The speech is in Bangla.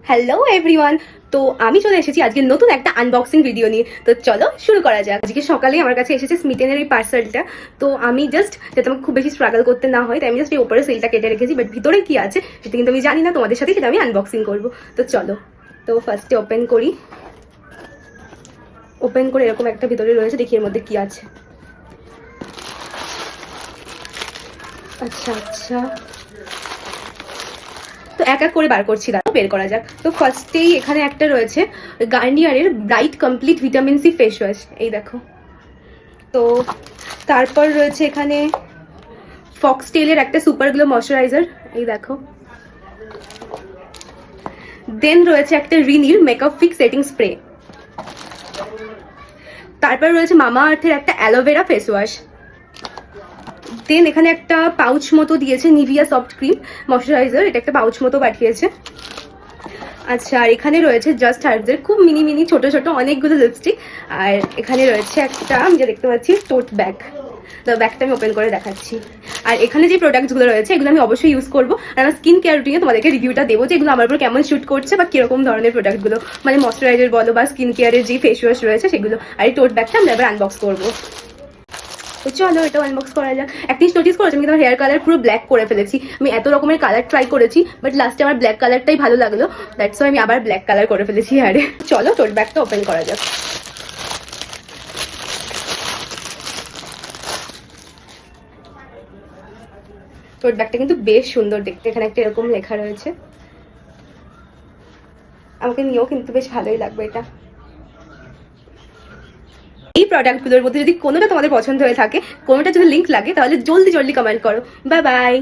Hello everyone. তো আমি চলে এসেছি আজকে নতুন একটা আনবক্সিং ভিডিও নিয়ে। তো চলো শুরু করা যাক। আজকে সকালে আমার কাছে এসেছে স্মিটেনের এই পার্সেলটা। তো আমি জাস্ট যাতে আমাকে খুব বেশি স্ট্রাগল করতে না হয় তাই আমি জাস্ট এই উপরে সেলটা কেটে রেখেছি, বাট ভিতরে কি আছে সেটা কিন্তু আমি জানি না, তোমাদের সাথে সেটা আমি আনবক্সিং করবো। তো চলো, তো ফার্স্টে ওপেন করি। ওপেন করে এরকম একটা ভিতরে রয়েছে, দেখি এর মধ্যে কি আছে। আচ্ছা আচ্ছা, তো এক এক করে বার করছি, দাঁড়াও বের করা যাক। তো ফার্স্টেই এখানে একটা রয়েছে গার্নিয়ারের bright complete vitamin C face wash, এই দেখো। তো তারপর রয়েছে এখানে ফক্সটেলের একটা সুপার গ্লো ময়শ্চারাইজার, এই দেখো। দেন রয়েছে একটা রিনির মেকআপ ফিক্স সেটিং স্প্রে। তারপর রয়েছে মামা আর্থের একটা অ্যালোভেরা ফেস ওয়াশ। দেন এখানে একটা পাউচ মতো দিয়েছে নিভিয়া সফট ক্রিম ময়শ্চারাইজার, এটা একটা পাউচ মতো পাঠিয়েছে। আচ্ছা, আর এখানে রয়েছে জাস্ট হার্বসের খুব মিনি মিনি ছোট ছোট অনেকগুলো লিপস্টিক। আর এখানে রয়েছে একটা, আমি যে দেখতে পাচ্ছি, টোট ব্যাগ। তো ব্যাগটা আমি ওপেন করে দেখাচ্ছি। আর এখানে যে প্রোডাক্টসগুলো রয়েছে এগুলো আমি অবশ্যই ইউজ করবো, আর আমার স্কিন কেয়ার রুটিনে তোমাদেরকে রিভিউটা দেবো যে এগুলো আমার উপর কেমন শুট করছে বা কিরকম ধরনের প্রোডাক্টগুলো, মানে ময়শ্চারাইজার বলো বা স্কিন কেয়ারের যে ফেস ওয়াশ রয়েছে সেগুলো। আর এই টোট ব্যাগটা আমরা এবার আনবক্স করবো। তো চলো এটা আনবক্স করা যাক। একটা জিনিস নোটিস করেছি, আমি কিন্তু আমার হেয়ার কালার পুরো ব্ল্যাক করে ফেলেছি। আমি এত রকমের কালার ট্রাই করেছি, বাট লাস্টে আমার ব্ল্যাক কালারটাই ভালো লাগলো, দ্যাটস ওয়াই আমি আবার ব্ল্যাক কালার করে ফেলেছি হেয়ারে। চলো টোট ব্যাগটা ওপেন করা যাক। টোট ব্যাগটা কিন্তু বেশ সুন্দর দেখতে, এখানে একটা এরকম লেখা রয়েছে। আমাকে নিয়েও কিন্তু বেশ ভালোই লাগবে এটা। এই প্রোডাক্টগুলোর মধ্যে যদি কোনোটা তোমাদের পছন্দ হয়ে থাকে, কোনোটা যদি লিঙ্ক লাগে, তাহলে জলদি জলদি কমেন্ট করো। Bye bye.